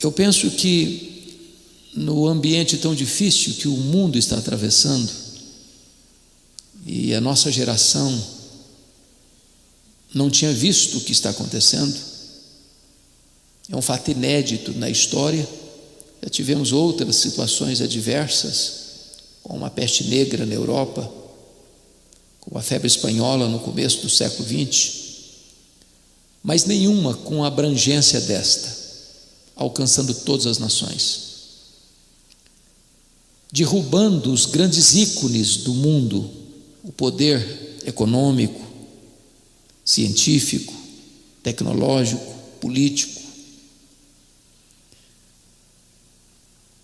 Eu penso que no ambiente tão difícil que o mundo está atravessando, e a nossa geração não tinha visto o que está acontecendo, é um fato inédito na história. Já tivemos outras situações adversas, como a peste negra na Europa, como a febre espanhola no começo do século XX, mas nenhuma com a abrangência desta, alcançando todas as nações, derrubando os grandes ícones do mundo, o poder econômico, científico, tecnológico, político.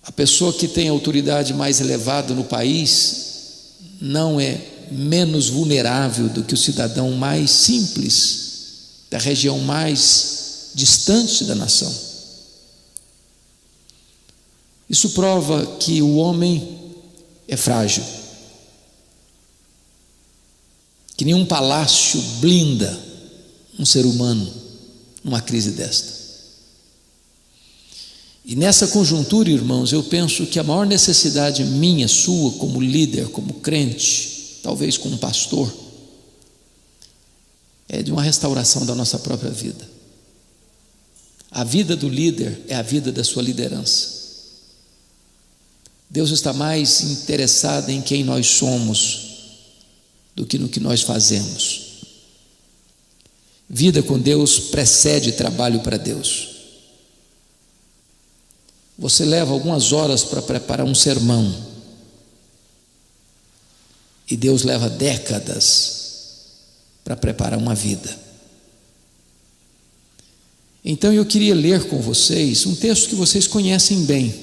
A pessoa que tem a autoridade mais elevada no país não é menos vulnerável do que o cidadão mais simples da região mais distante da nação. Isso prova que o homem é frágil, que nenhum palácio blinda um ser humano numa crise desta. E nessa conjuntura, irmãos, eu penso que a maior necessidade minha, sua, como líder, como crente, talvez como pastor, é de uma restauração da nossa própria vida. A vida do líder é a vida da sua liderança. Deus está mais interessado em quem nós somos do que no que nós fazemos. Vida com Deus precede trabalho para Deus. Você leva algumas horas para preparar um sermão, e Deus leva décadas para preparar uma vida. Então eu queria ler com vocês um texto que vocês conhecem bem,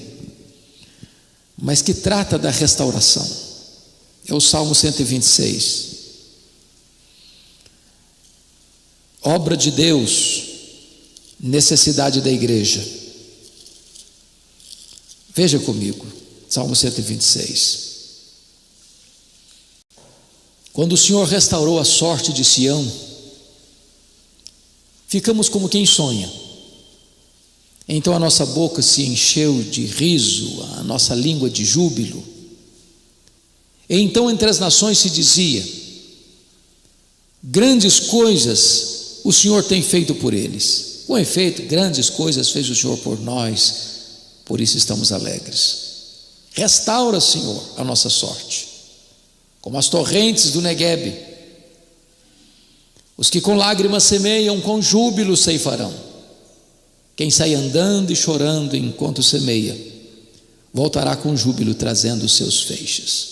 mas que trata da restauração. É o Salmo 126. Obra de Deus, necessidade da igreja. Veja comigo, Salmo 126. Quando o Senhor restaurou a sorte de Sião, ficamos como quem sonha. Então a nossa boca se encheu de riso, a nossa língua de júbilo. E então entre as nações se dizia: grandes coisas o Senhor tem feito por eles. Com efeito, grandes coisas fez o Senhor por nós, por isso estamos alegres. Restaura, Senhor, a nossa sorte, como as torrentes do Neguebe. Os que com lágrimas semeiam, com júbilo ceifarão. Quem sai andando e chorando enquanto semeia, voltará com júbilo trazendo os seus feixes.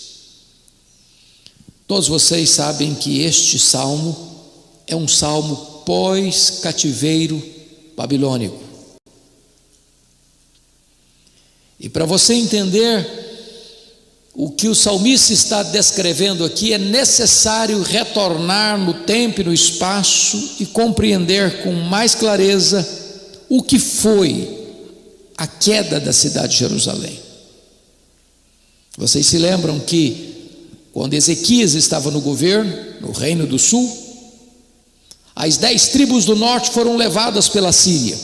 Todos vocês sabem que este salmo é um salmo pós-cativeiro babilônico. E para você entender o que o salmista está descrevendo aqui, é necessário retornar no tempo e no espaço e compreender com mais clareza o que foi a queda da cidade de Jerusalém. Vocês se lembram que quando Ezequias estava no governo, no reino do sul, as 10 tribos do norte foram levadas pela Síria.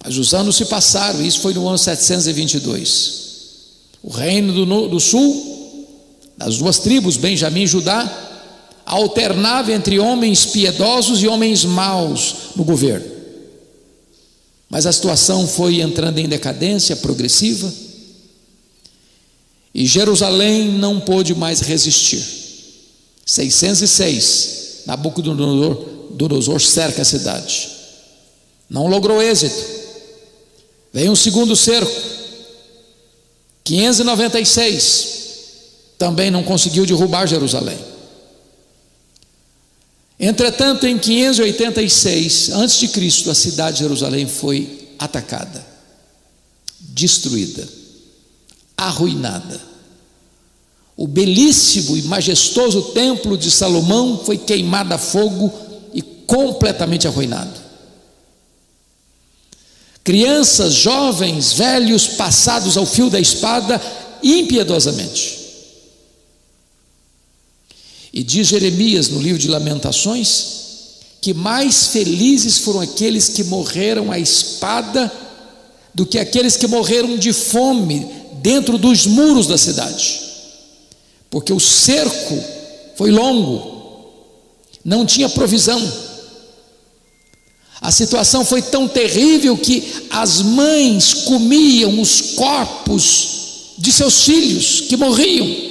Mas os anos se passaram, isso foi no ano 722. O reino do sul, das 2 tribos, Benjamim e Judá, alternava entre homens piedosos e homens maus no governo. Mas a situação foi entrando em decadência progressiva, e Jerusalém não pôde mais resistir. 606, Nabucodonosor cerca a cidade. Não logrou êxito. Veio um segundo cerco. 596, também não conseguiu derrubar Jerusalém. Entretanto, em 586 a.C., a cidade de Jerusalém foi atacada, destruída, arruinada. O belíssimo e majestoso templo de Salomão foi queimado a fogo e completamente arruinado. Crianças, jovens, velhos, passados ao fio da espada impiedosamente. E diz Jeremias no livro de Lamentações que mais felizes foram aqueles que morreram à espada do que aqueles que morreram de fome dentro dos muros da cidade, porque o cerco foi longo, não tinha provisão. A situação foi tão terrível que as mães comiam os corpos de seus filhos que morriam.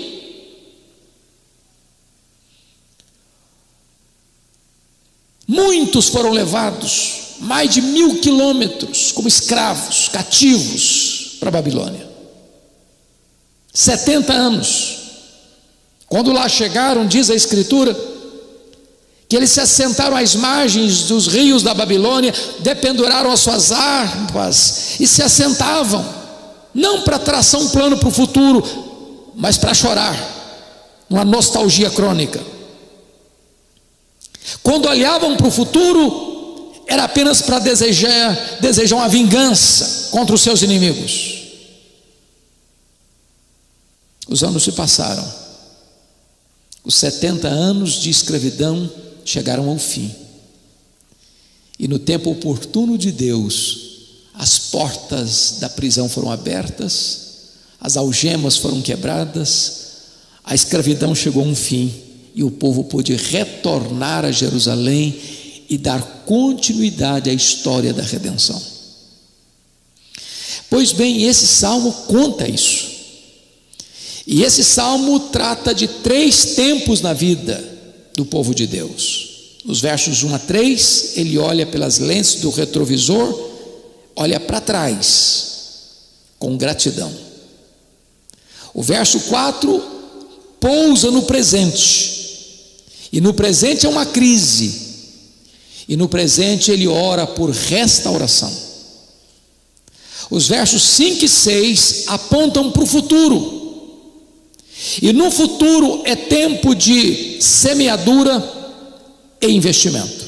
Muitos foram levados, mais de 1000 quilômetros, como escravos, cativos, para a Babilônia. 70 anos. Quando lá chegaram, diz a Escritura, que eles se assentaram às margens dos rios da Babilônia, dependuraram as suas harpas e se assentavam, não para traçar um plano para o futuro, mas para chorar, uma nostalgia crônica. Quando olhavam para o futuro, era apenas para desejar uma vingança contra os seus inimigos. Os anos se passaram, os 70 anos de escravidão chegaram ao fim, e no tempo oportuno de Deus, as portas da prisão foram abertas, as algemas foram quebradas, a escravidão chegou a um fim, e o povo pôde retornar a Jerusalém e dar continuidade à história da redenção. Pois bem, esse salmo conta isso, e esse salmo trata de 3 tempos na vida do povo de Deus. Nos versos 1 a 3, ele olha pelas lentes do retrovisor, olha para trás, com gratidão. O verso 4 pousa no presente, e no presente é uma crise, e no presente ele ora por restauração. Os versos 5 e 6 apontam para o futuro, e no futuro é tempo de semeadura e investimento.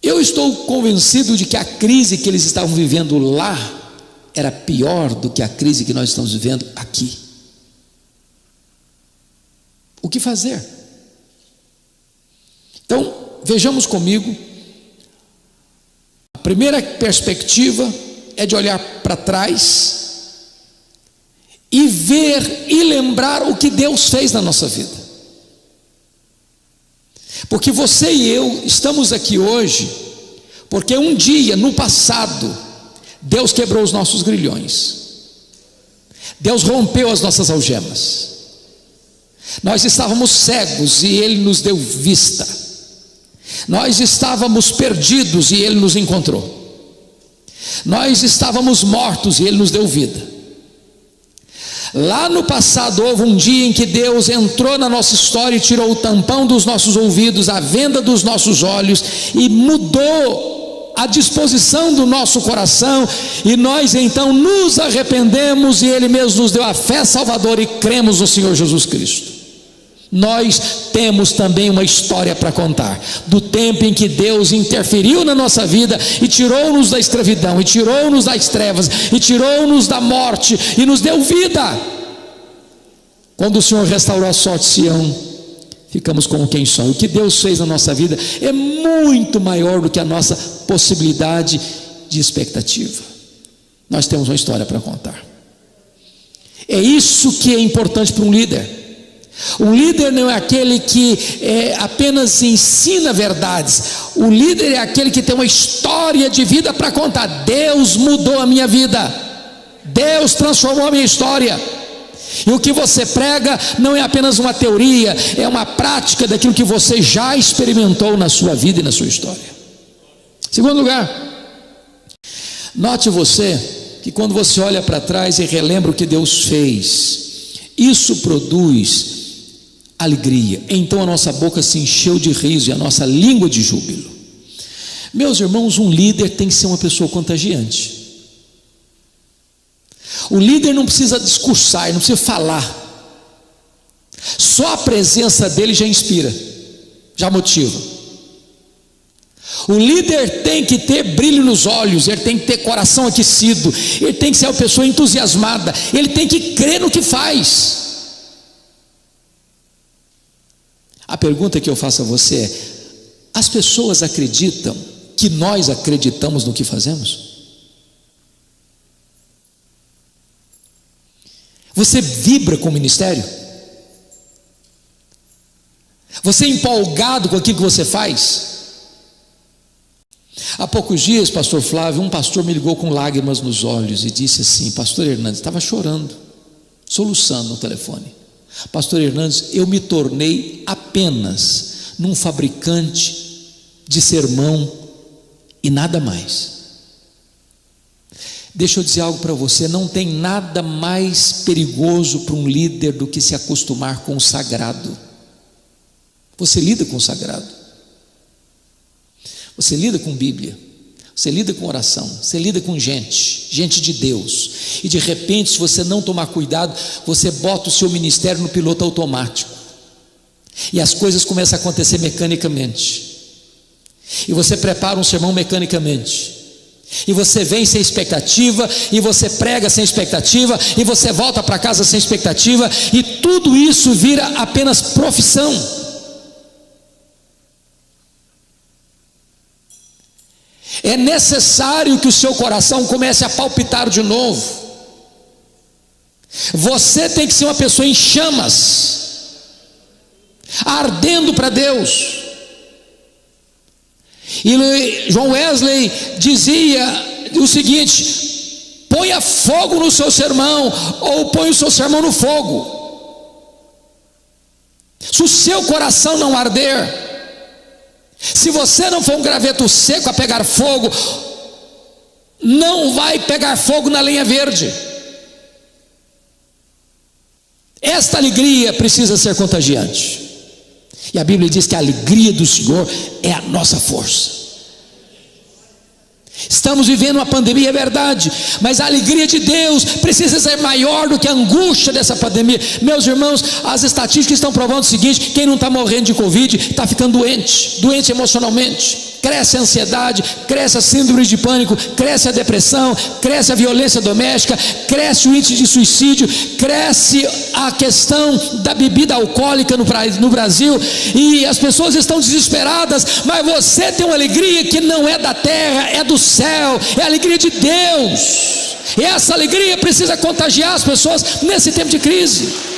Eu estou convencido de que a crise que eles estavam vivendo lá era pior do que a crise que nós estamos vivendo aqui. O que fazer? Então, vejamos comigo. A primeira perspectiva é de olhar para trás e ver e lembrar o que Deus fez na nossa vida. Porque você e eu estamos aqui hoje porque um dia no passado Deus quebrou os nossos grilhões, Deus rompeu as nossas algemas. Nós estávamos cegos e Ele nos deu vista, nós estávamos perdidos e Ele nos encontrou, nós estávamos mortos e Ele nos deu vida. Lá no passado houve um dia em que Deus entrou na nossa história e tirou o tampão dos nossos ouvidos, a venda dos nossos olhos, e mudou a disposição do nosso coração, e nós então nos arrependemos, e Ele mesmo nos deu a fé salvadora e cremos no Senhor Jesus Cristo. Nós temos também uma história para contar, do tempo em que Deus interferiu na nossa vida e tirou-nos da escravidão, e tirou-nos das trevas, e tirou-nos da morte, e nos deu vida. Quando o Senhor restaurou a sorte de Sião, ficamos como quem sonha. O que Deus fez na nossa vida é muito maior do que a nossa possibilidade de expectativa. Nós temos uma história para contar. É isso que é importante para um líder. Um líder não é aquele que apenas ensina verdades. O líder é aquele que tem uma história de vida para contar. Deus mudou a minha vida, Deus transformou a minha história. E o que você prega não é apenas uma teoria, é uma prática daquilo que você já experimentou na sua vida e na sua história. Segundo lugar, note você que quando você olha para trás e relembra o que Deus fez, isso produz alegria. Então a nossa boca se encheu de riso e a nossa língua de júbilo. Meus irmãos, um líder tem que ser uma pessoa contagiante. O líder não precisa discursar, não precisa falar. Só a presença dele já inspira, já motiva. O líder tem que ter brilho nos olhos, ele tem que ter coração aquecido, ele tem que ser uma pessoa entusiasmada, ele tem que crer no que faz. A pergunta que eu faço a você é: as pessoas acreditam que nós acreditamos no que fazemos? Você vibra com o ministério? Você é empolgado com aquilo que você faz? Há poucos dias, pastor Flávio, um pastor me ligou com lágrimas nos olhos e disse assim: pastor Hernandes, estava chorando, soluçando no telefone. Pastor Hernandes, eu me tornei apenas num fabricante de sermão e nada mais. Deixa eu dizer algo para você: não tem nada mais perigoso para um líder do que se acostumar com o sagrado. Você lida com o sagrado, você lida com Bíblia, você lida com oração, você lida com gente de Deus, e de repente, se você não tomar cuidado, você bota o seu ministério no piloto automático, e as coisas começam a acontecer mecanicamente, e você prepara um sermão mecanicamente, e você vem sem expectativa, e você prega sem expectativa, e você volta para casa sem expectativa, e tudo isso vira apenas profissão. É necessário que o seu coração comece a palpitar de novo. Você tem que ser uma pessoa em chamas, ardendo para Deus. E John Wesley dizia o seguinte: ponha fogo no seu sermão, ou põe o seu sermão no fogo. Se o seu coração não arder, se você não for um graveto seco a pegar fogo, não vai pegar fogo na lenha verde. Esta alegria precisa ser contagiante, e a Bíblia diz que a alegria do Senhor é a nossa força. Estamos vivendo uma pandemia, é verdade, mas a alegria de Deus precisa ser maior do que a angústia dessa pandemia. Meus irmãos, as estatísticas estão provando o seguinte: quem não está morrendo de Covid está ficando doente emocionalmente. Cresce a ansiedade, cresce a síndrome de pânico, cresce a depressão, cresce a violência doméstica, cresce o índice de suicídio, cresce a questão da bebida alcoólica no Brasil, e as pessoas estão desesperadas. Mas você tem uma alegria que não é da terra, é do céu, é a alegria de Deus, e essa alegria precisa contagiar as pessoas nesse tempo de crise.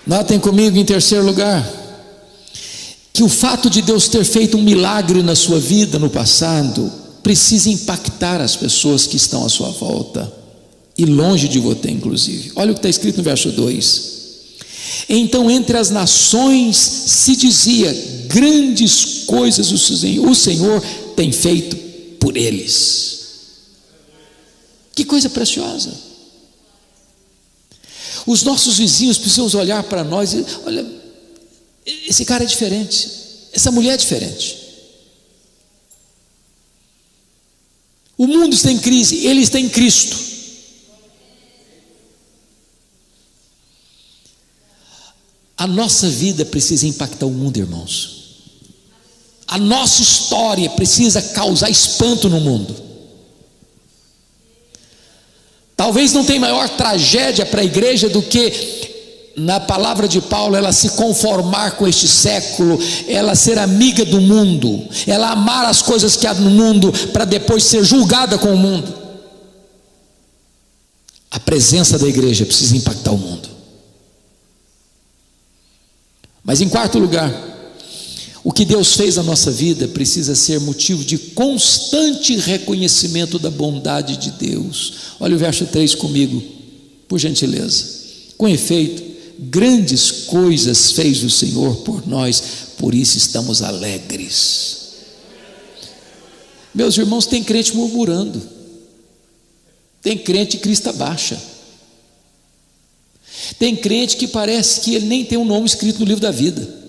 Notem comigo, em terceiro lugar, que o fato de Deus ter feito um milagre na sua vida no passado precisa impactar as pessoas que estão à sua volta e longe de você, inclusive. Olha o que está escrito no verso 2: então entre as nações se dizia: grandes coisas o Senhor tem feito por eles. Que coisa preciosa! Os nossos vizinhos precisam olhar para nós e: olha, esse cara é diferente, essa mulher é diferente. O mundo está em crise, ele está em Cristo. A nossa vida precisa impactar o mundo, irmãos. A nossa história precisa causar espanto no mundo. Talvez não tenha maior tragédia para a igreja do que, na palavra de Paulo, ela se conformar com este século, ela ser amiga do mundo, ela amar as coisas que há no mundo, para depois ser julgada com o mundo. A presença da igreja precisa impactar o mundo. Mas em quarto lugar, o que Deus fez na nossa vida precisa ser motivo de constante reconhecimento da bondade de Deus. Olha o verso 3 comigo, por gentileza. Com efeito, grandes coisas fez o Senhor por nós, por isso estamos alegres. Meus irmãos, tem crente murmurando, tem crente de crista baixa, tem crente que parece que ele nem tem um nome escrito no livro da vida.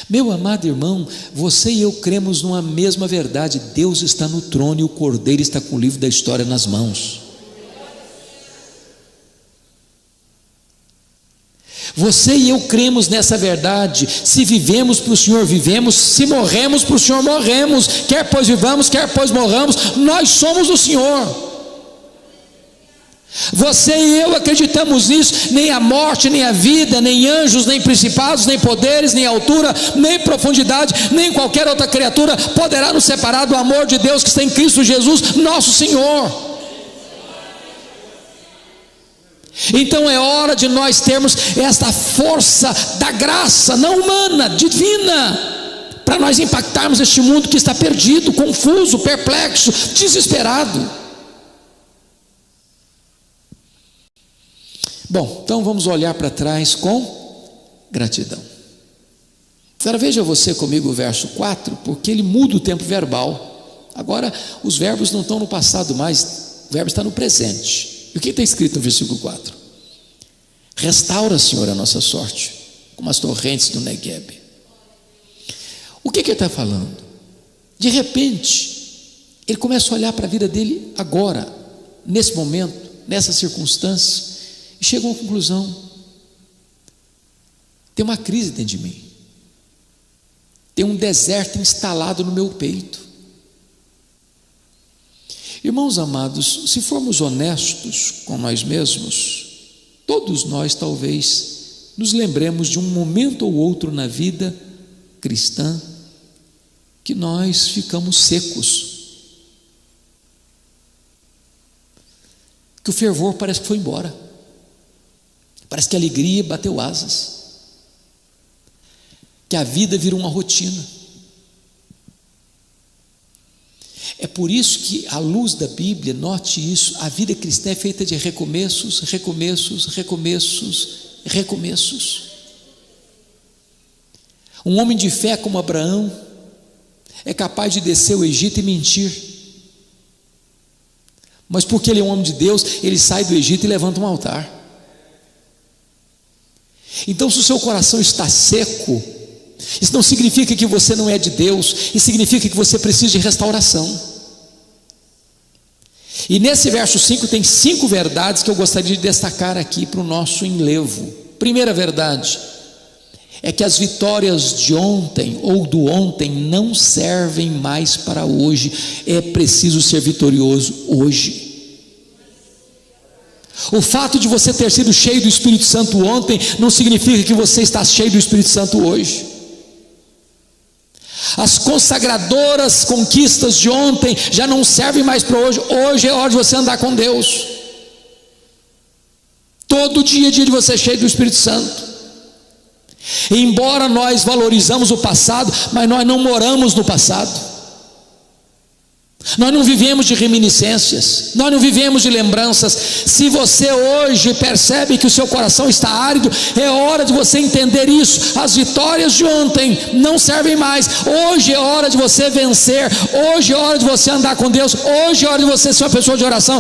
Meu amado irmão, você e eu cremos numa mesma verdade: Deus está no trono e o Cordeiro está com o livro da história nas mãos. Você e eu cremos nessa verdade. Se vivemos para o Senhor, vivemos. Se morremos para o Senhor, morremos. Quer pois vivamos, quer pois morramos, nós somos do Senhor. Você e eu acreditamos nisso. Nem a morte, nem a vida, nem anjos, nem principados, nem poderes, nem altura, nem profundidade, nem qualquer outra criatura poderá nos separar do amor de Deus que está em Cristo Jesus, nosso Senhor. Então é hora de nós termos esta força da graça, não humana, divina, para nós impactarmos este mundo que está perdido, confuso, perplexo, desesperado. Bom, então vamos olhar para trás com gratidão. Agora veja você comigo o verso 4, porque ele muda o tempo verbal. Agora os verbos não estão no passado mais, o verbo está no presente. E o que está escrito no versículo 4? Restaura, Senhor, a nossa sorte, como as torrentes do Negueb. O que ele está falando? De repente, ele começa a olhar para a vida dele agora, nesse momento, nessa circunstância, e chega a uma conclusão: tem uma crise dentro de mim, tem um deserto instalado no meu peito. Irmãos amados, se formos honestos com nós mesmos, todos nós talvez nos lembremos de um momento ou outro na vida cristã que nós ficamos secos, que o fervor parece que foi embora, parece que a alegria bateu asas, que a vida virou uma rotina. É por isso que, à luz da Bíblia, note isso, a vida cristã é feita de recomeços, recomeços, recomeços, recomeços. Um homem de fé como Abraão é capaz de descer o Egito e mentir, mas porque ele é um homem de Deus, ele sai do Egito e levanta um altar. Então, se o seu coração está seco, isso não significa que você não é de Deus, isso significa que você precisa de restauração. E nesse verso 5 tem 5 verdades que eu gostaria de destacar aqui para o nosso enlevo. Primeira verdade é que as vitórias de ontem ou do ontem não servem mais para hoje, é preciso ser vitorioso hoje. O fato de você ter sido cheio do Espírito Santo ontem não significa que você está cheio do Espírito Santo hoje. As consagradoras conquistas de ontem já não servem mais para hoje. Hoje é hora de você andar com Deus. Todo dia é dia de você cheio do Espírito Santo. E embora nós valorizamos o passado, mas nós não moramos no passado. Nós não vivemos de reminiscências, nós não vivemos de lembranças. Se você hoje percebe que o seu coração está árido, é hora de você entender isso. As vitórias de ontem não servem mais. Hoje é hora de você vencer. Hoje é hora de você andar com Deus. Hoje é hora de você ser uma pessoa de oração.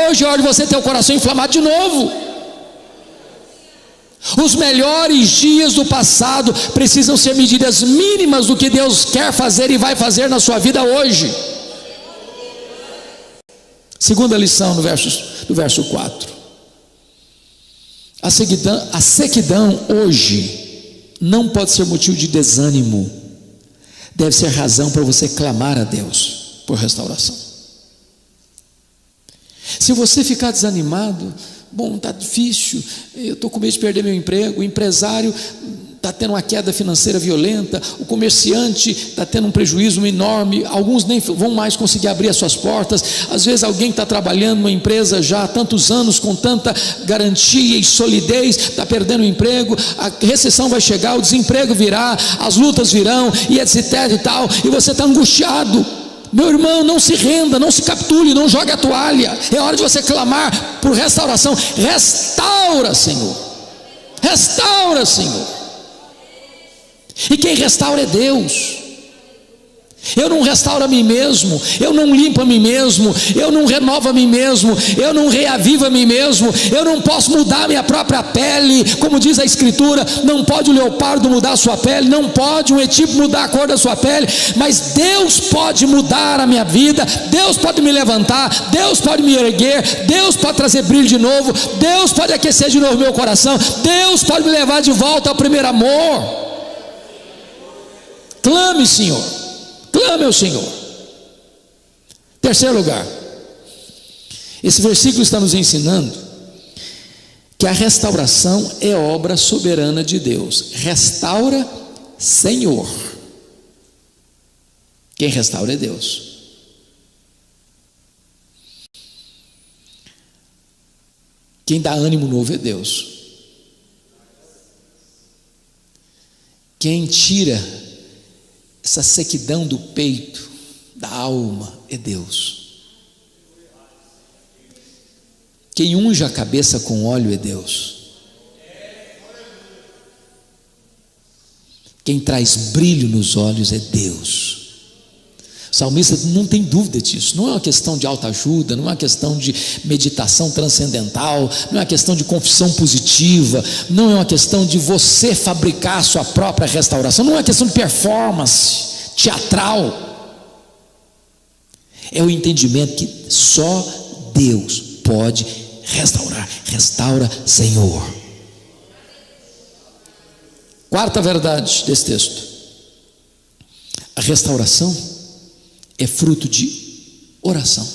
Hoje é hora de você ter o coração inflamado de novo. Os melhores dias do passado precisam ser medidas mínimas do que Deus quer fazer e vai fazer na sua vida hoje. Segunda lição do verso 4. A sequidão hoje não pode ser motivo de desânimo, deve ser razão para você clamar a Deus por restauração. Se você ficar desanimado, bom, está difícil, eu estou com medo de perder meu emprego, o empresário está tendo uma queda financeira violenta, o comerciante está tendo um prejuízo enorme, alguns nem vão mais conseguir abrir as suas portas. Às vezes alguém que está trabalhando numa empresa já há tantos anos, com tanta garantia e solidez, está perdendo o emprego, a recessão vai chegar, o desemprego virá, as lutas virão, e etc e tal, e você está angustiado. Meu irmão, não se renda, não se capture, não jogue a toalha, é hora de você clamar por restauração. Restaura, Senhor, restaura, Senhor. E quem restaura é Deus. Eu não restauro a mim mesmo, eu não limpo a mim mesmo, eu não renovo a mim mesmo, eu não reavivo a mim mesmo, eu não posso mudar a minha própria pele, como diz a Escritura, não pode o leopardo mudar a sua pele, não pode um etíope mudar a cor da sua pele, mas Deus pode mudar a minha vida, Deus pode me levantar, Deus pode me erguer, Deus pode trazer brilho de novo, Deus pode aquecer de novo meu coração, Deus pode me levar de volta ao primeiro amor. Clame, Senhor. Clame ao Senhor. Terceiro lugar, esse versículo está nos ensinando que a restauração é obra soberana de Deus. Restaura, Senhor. Quem restaura é Deus. Quem dá ânimo novo é Deus. Quem tira essa sequidão do peito, da alma, é Deus. Quem unge a cabeça com óleo é Deus. Quem traz brilho nos olhos é Deus. O salmista não tem dúvida disso. Não é uma questão de autoajuda, não é uma questão de meditação transcendental, não é uma questão de confissão positiva, não é uma questão de você fabricar a sua própria restauração, não é uma questão de performance teatral. É o entendimento que só Deus pode restaurar. Restaura, Senhor. Quarta verdade desse texto: a restauração é fruto de oração.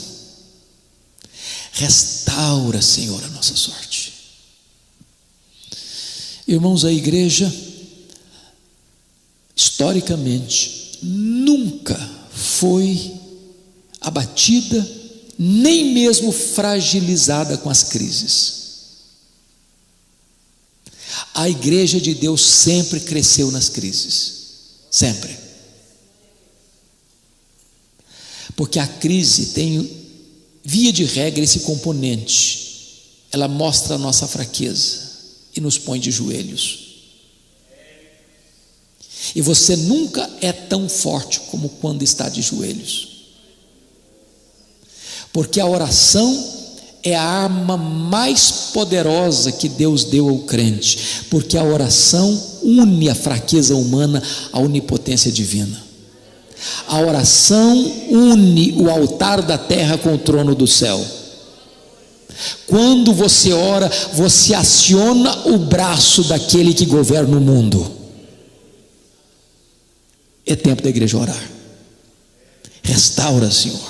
Restaura, Senhor, a nossa sorte. Irmãos, a igreja historicamente nunca foi abatida, nem mesmo fragilizada com as crises. A igreja de Deus sempre cresceu nas crises, sempre. Porque a crise tem, via de regra, esse componente. Ela mostra a nossa fraqueza e nos põe de joelhos. E você nunca é tão forte como quando está de joelhos. Porque a oração é a arma mais poderosa que Deus deu ao crente. Porque a oração une a fraqueza humana à onipotência divina. A oração une o altar da terra com o trono do céu. Quando você ora, você aciona o braço daquele que governa o mundo. É tempo da igreja orar. Restaura, Senhor,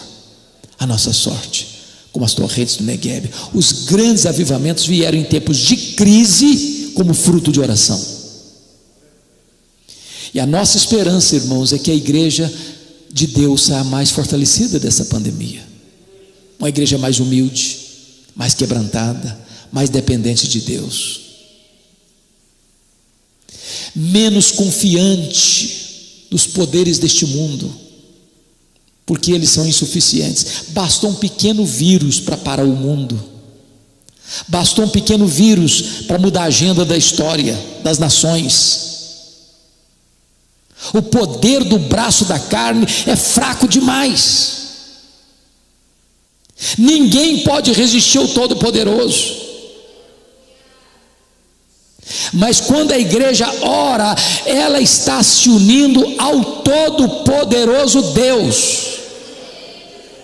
a nossa sorte, como as torrentes do Negueb. Os grandes avivamentos vieram em tempos de crise, como fruto de oração. E a nossa esperança, irmãos, é que a igreja de Deus saia mais fortalecida dessa pandemia. Uma igreja mais humilde, mais quebrantada, mais dependente de Deus, menos confiante dos poderes deste mundo, porque eles são insuficientes. Bastou um pequeno vírus para parar o mundo. Bastou um pequeno vírus para mudar a agenda da história, das nações. O poder do braço da carne é fraco demais. Ninguém pode resistir ao Todo-Poderoso. Mas quando a igreja ora, ela está se unindo ao Todo-Poderoso Deus.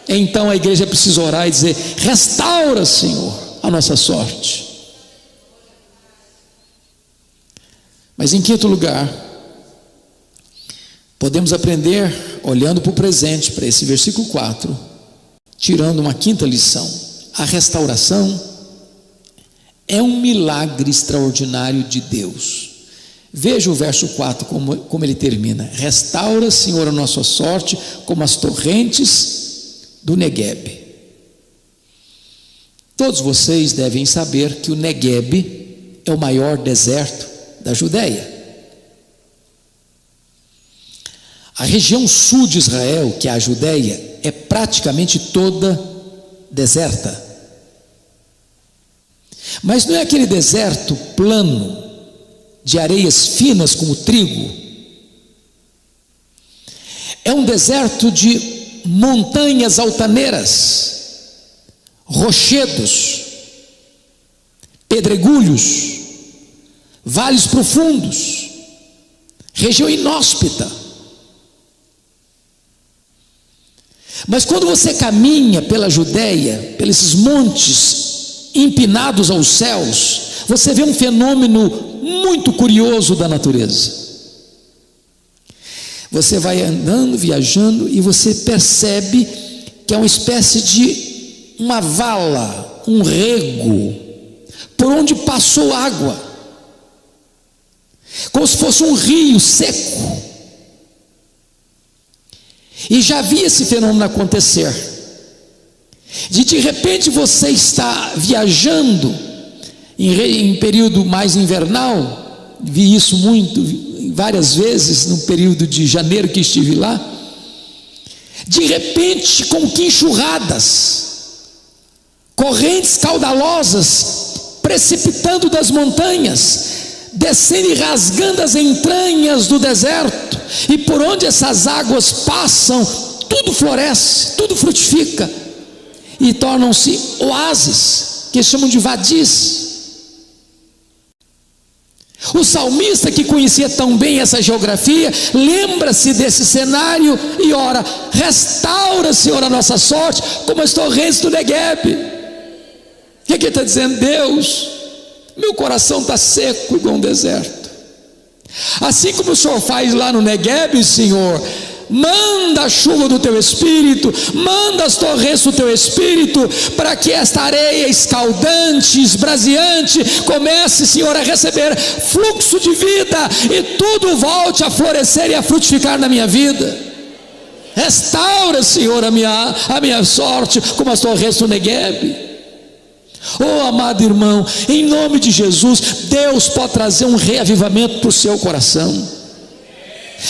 Então a igreja precisa orar e dizer: restaura, Senhor, a nossa sorte. Mas em quinto lugar, podemos aprender, olhando para o presente, para esse versículo 4, tirando uma quinta lição: a restauração é um milagre extraordinário de Deus. Veja o verso 4 como ele termina: restaura, Senhor, a nossa sorte como as torrentes do Negueb. Todos vocês devem saber que o Negueb é o maior deserto da Judéia. A região sul de Israel, que é a Judéia, é praticamente toda deserta. Mas não é aquele deserto plano, de areias finas como trigo. É um deserto de montanhas altaneiras, rochedos, pedregulhos, vales profundos, região inóspita. Mas quando você caminha pela Judéia, pelos montes empinados aos céus, você vê um fenômeno muito curioso da natureza. Você vai andando, viajando, e você percebe que é uma espécie de uma vala, um rego, por onde passou água, como se fosse um rio seco. E já vi esse fenômeno acontecer, de repente você está viajando em período mais invernal. Vi isso várias vezes no período de janeiro que estive lá. De repente, como que enxurradas, correntes caudalosas precipitando das montanhas, descendo e rasgando as entranhas do deserto, e por onde essas águas passam, tudo floresce, tudo frutifica, e tornam-se oásis, que chamam de vadis. O salmista, que conhecia tão bem essa geografia, lembra-se desse cenário e ora: restaura, Senhor, a nossa sorte, como as torrentes do Negueb. O que ele está dizendo? Deus, meu coração está seco igual um deserto. Assim como o Senhor faz lá no Negueb, Senhor, manda a chuva do teu Espírito, manda as torrentes do teu Espírito, para que esta areia escaldante, esbraseante, comece, Senhor, a receber fluxo de vida, e tudo volte a florescer e a frutificar na minha vida. Restaura, Senhor, a minha sorte, como as torrentes do Negueb. Oh, amado irmão, em nome de Jesus, Deus pode trazer um reavivamento para o seu coração.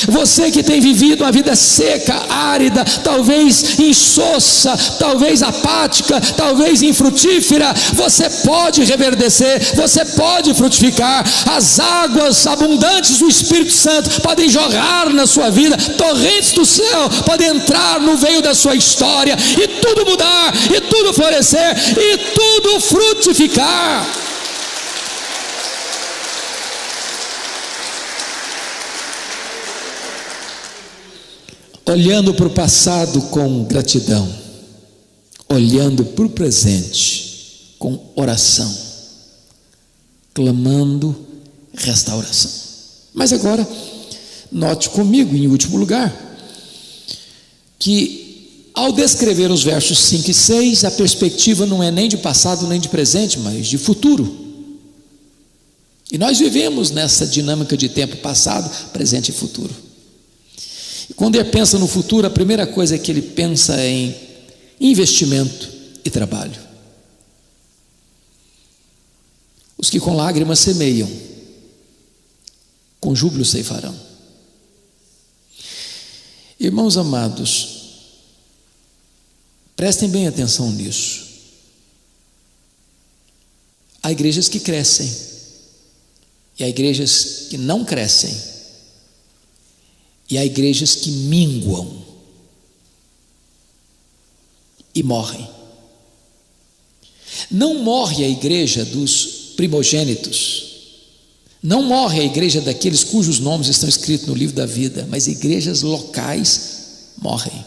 Você que tem vivido uma vida seca, árida, talvez insossa, talvez apática, talvez infrutífera, você pode reverdecer, você pode frutificar. As águas abundantes do Espírito Santo podem jorrar na sua vida, torrentes do céu podem entrar no veio da sua história, e tudo mudar, e tudo florescer, e tudo frutificar. Olhando para o passado com gratidão, olhando para o presente com oração, clamando restauração. Mas agora, note comigo, em último lugar, que ao descrever os versos 5 e 6, a perspectiva não é nem de passado nem de presente, mas de futuro. E nós vivemos nessa dinâmica de tempo passado, presente e futuro. Quando ele pensa no futuro, a primeira coisa que ele pensa é em investimento e trabalho. Os que com lágrimas semeiam, com júbilo ceifarão. Irmãos amados, prestem bem atenção nisso. Há igrejas que crescem e há igrejas que não crescem. E há igrejas que minguam e morrem. Não morre a igreja dos primogênitos, não morre a igreja daqueles cujos nomes estão escritos no livro da vida, mas igrejas locais morrem.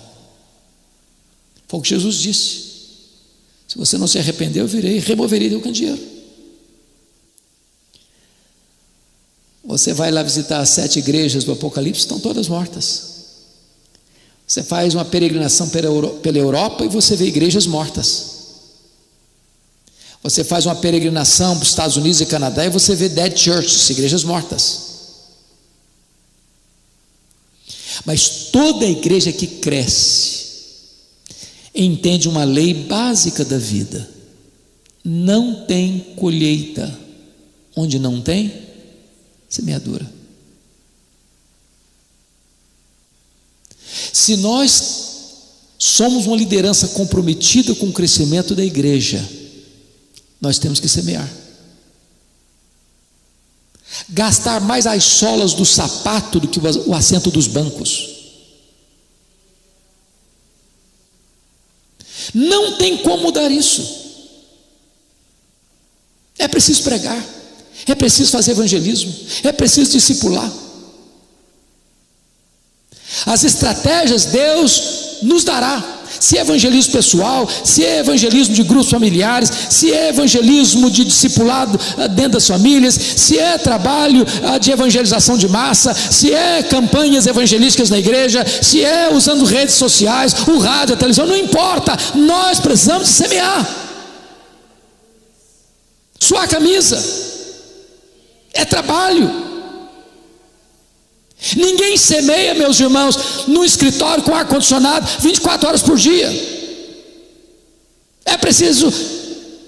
Foi o que Jesus disse: se você não se arrepender, eu virei e removerei teu candeeiro. Você vai lá visitar as 7 igrejas do Apocalipse, estão todas mortas. Você faz uma peregrinação pela Europa e você vê igrejas mortas. Você faz uma peregrinação para os Estados Unidos e Canadá e você vê dead churches, igrejas mortas. Mas toda igreja que cresce entende uma lei básica da vida: não tem colheita onde não tem semeadura. Se nós somos uma liderança comprometida com o crescimento da igreja, nós temos que semear, gastar mais as solas do sapato do que o assento dos bancos. Não tem como mudar isso. É preciso pregar, é preciso fazer evangelismo, é preciso discipular. As estratégias Deus nos dará. Se é evangelismo pessoal, se é evangelismo de grupos familiares, se é evangelismo de discipulado dentro das famílias, se é trabalho de evangelização de massa, se é campanhas evangelísticas na igreja, se é usando redes sociais, o rádio, a televisão, não importa, nós precisamos de semear. Suar a camisa é trabalho. Ninguém semeia, meus irmãos, no escritório com ar-condicionado 24 horas por dia. É preciso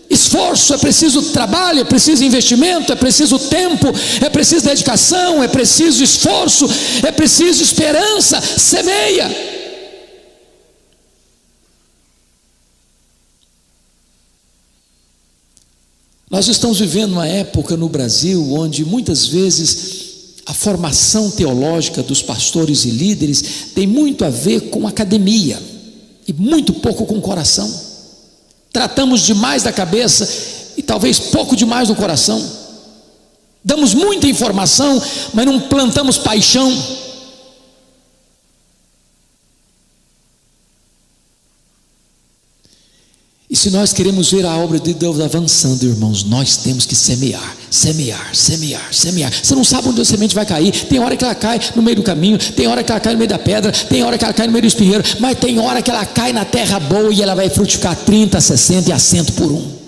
esforço, é preciso trabalho, é preciso investimento, é preciso tempo, é preciso dedicação, é preciso esforço, é preciso esperança. Semeia. Nós estamos vivendo uma época no Brasil onde muitas vezes a formação teológica dos pastores e líderes tem muito a ver com academia e muito pouco com o coração. Tratamos demais da cabeça e talvez pouco demais do coração. Damos muita informação, mas não plantamos paixão. E se nós queremos ver a obra de Deus avançando, irmãos, nós temos que semear, semear, semear, semear. Você não sabe onde a semente vai cair. Tem hora que ela cai no meio do caminho, tem hora que ela cai no meio da pedra, tem hora que ela cai no meio do espinheiro, mas tem hora que ela cai na terra boa e ela vai frutificar 30, 60 e a 100 por um.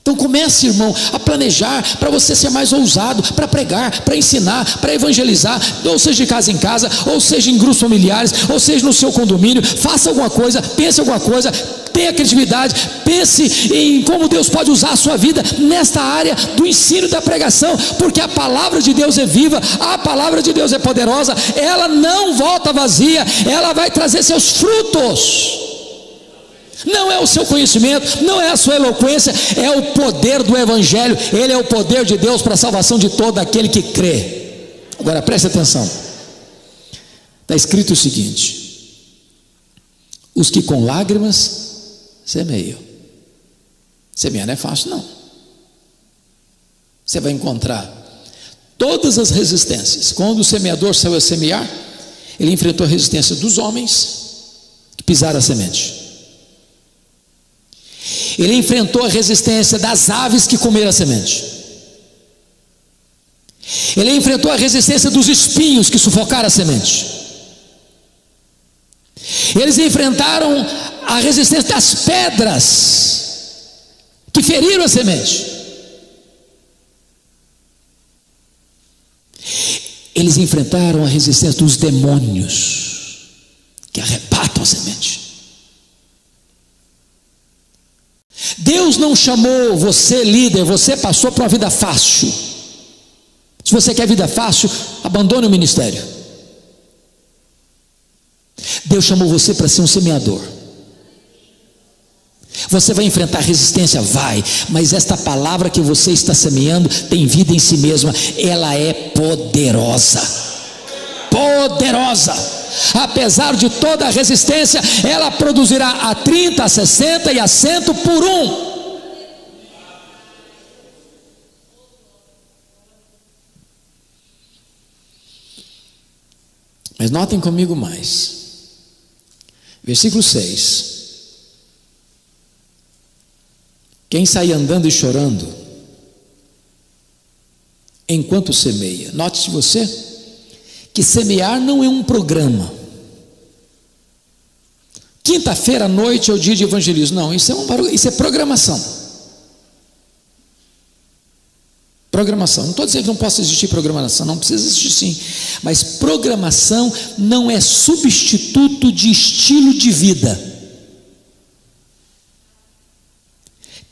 Então comece, irmão, a planejar para você ser mais ousado, para pregar, para ensinar, para evangelizar, ou seja de casa em casa, ou seja em grupos familiares, ou seja no seu condomínio. Faça alguma coisa, pense alguma coisa, tenha criatividade, pense em como Deus pode usar a sua vida nesta área do ensino e da pregação, porque a palavra de Deus é viva, a palavra de Deus é poderosa, ela não volta vazia, ela vai trazer seus frutos. Não é o seu conhecimento, não é a sua eloquência, é o poder do evangelho. Ele é o poder de Deus para a salvação de todo aquele que crê. Agora preste atenção, está escrito o seguinte: os que com lágrimas semeiam. Semear não é fácil, não. Você vai encontrar todas as resistências. Quando o semeador saiu a semear, ele enfrentou a resistência dos homens que pisaram a semente. Ele enfrentou a resistência das aves que comeram a semente. Ele enfrentou a resistência dos espinhos que sufocaram a semente. Eles enfrentaram a resistência das pedras que feriram a semente. Eles enfrentaram a resistência dos demônios que arrebatam a semente. Deus não chamou você líder, você passou por uma vida fácil. Se você quer vida fácil, abandone o ministério. Deus chamou você para ser um semeador. Você vai enfrentar resistência? Vai, mas esta palavra que você está semeando tem vida em si mesma, ela é poderosa. Poderosa. Apesar de toda a resistência, ela produzirá a 30, a 60 e a 100 por um. Mas notem comigo mais. Versículo 6. Quem sai andando e chorando enquanto semeia. Note-se você que semear não é um programa. Quinta-feira à noite é o dia de evangelismo. Não, isso é programação. Programação. Não estou dizendo que não possa existir programação, não precisa existir sim. Mas programação não é substituto de estilo de vida.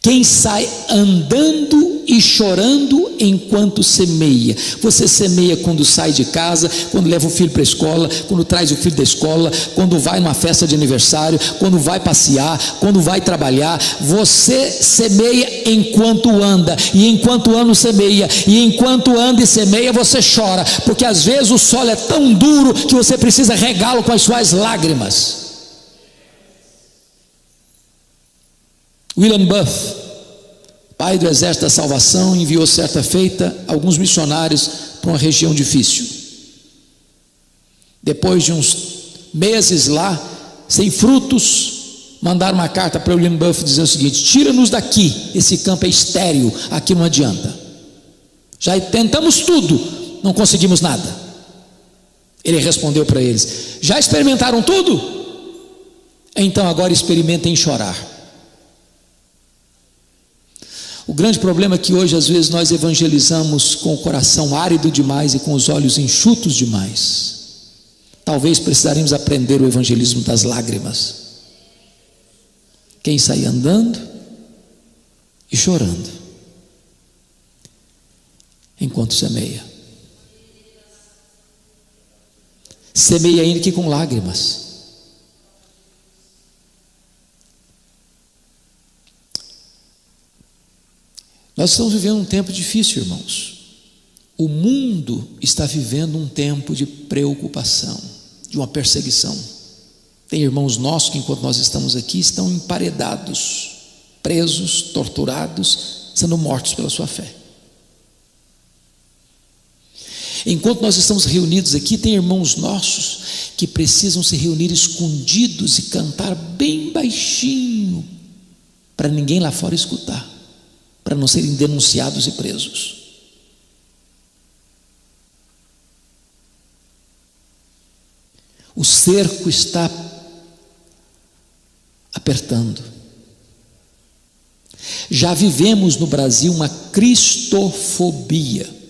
Quem sai andando e chorando enquanto semeia. Você semeia quando sai de casa, quando leva o filho para a escola, quando traz o filho da escola, quando vai numa festa de aniversário, quando vai passear, quando vai trabalhar. Você semeia enquanto anda, e enquanto anda semeia, e enquanto anda e semeia você chora, porque às vezes o solo é tão duro que você precisa regá-lo com as suas lágrimas. William Buff, pai do Exército da Salvação, enviou certa feita alguns missionários para uma região difícil. Depois de uns meses lá, sem frutos, mandaram uma carta para William Buff dizer o seguinte: tira-nos daqui, esse campo é estéril, aqui não adianta. Já tentamos tudo, não conseguimos nada. Ele respondeu para eles: já experimentaram tudo? Então agora experimentem chorar. O grande problema é que hoje às vezes nós evangelizamos com o coração árido demais e com os olhos enxutos demais. Talvez precisaremos aprender o evangelismo das lágrimas. Quem sai andando e chorando enquanto semeia. Semeia ainda que com lágrimas. Nós estamos vivendo um tempo difícil, irmãos. O mundo está vivendo um tempo de preocupação, de uma perseguição. Tem irmãos nossos que, enquanto nós estamos aqui, estão emparedados, presos, torturados, sendo mortos pela sua fé. Enquanto nós estamos reunidos aqui, tem irmãos nossos que precisam se reunir escondidos e cantar bem baixinho, para ninguém lá fora escutar, para não serem denunciados e presos. O cerco está apertando. Já vivemos no Brasil uma cristofobia.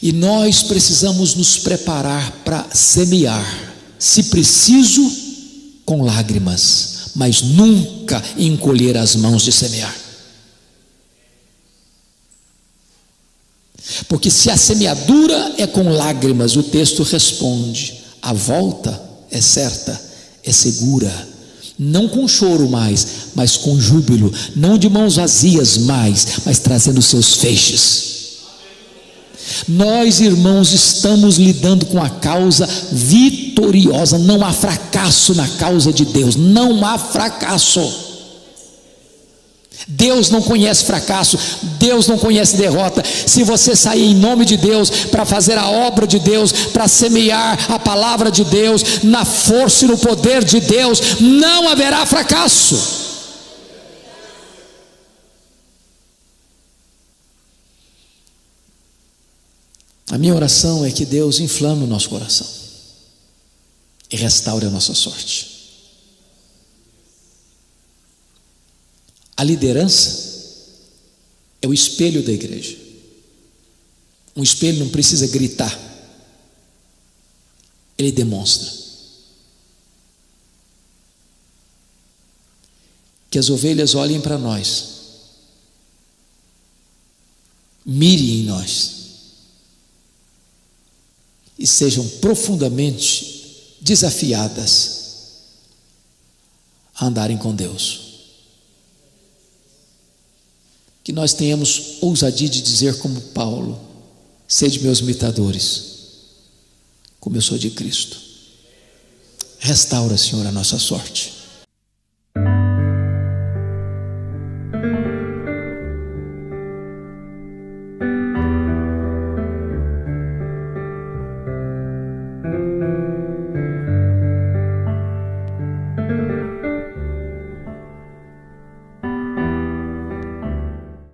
E nós precisamos nos preparar para semear, se preciso, com lágrimas, mas nunca encolher as mãos de semear. Porque se a semeadura é com lágrimas, o texto responde: a volta é certa, é segura, não com choro mais, mas com júbilo, não de mãos vazias mais, mas trazendo seus feixes. Nós, irmãos, estamos lidando com a causa vitoriosa. Não há fracasso na causa de Deus, não há fracasso. Deus não conhece fracasso, Deus não conhece derrota. Se você sair em nome de Deus para fazer a obra de Deus, para semear a palavra de Deus, na força e no poder de Deus, não haverá fracasso. A minha oração é que Deus inflame o nosso coração e restaure a nossa sorte. A liderança é o espelho da igreja. Um espelho não precisa gritar, ele demonstra. Que as ovelhas olhem para nós, mirem em nós e sejam profundamente desafiadas a andarem com Deus. Que nós tenhamos ousadia de dizer como Paulo: sede meus imitadores, como eu sou de Cristo. Restaura, Senhor, a nossa sorte.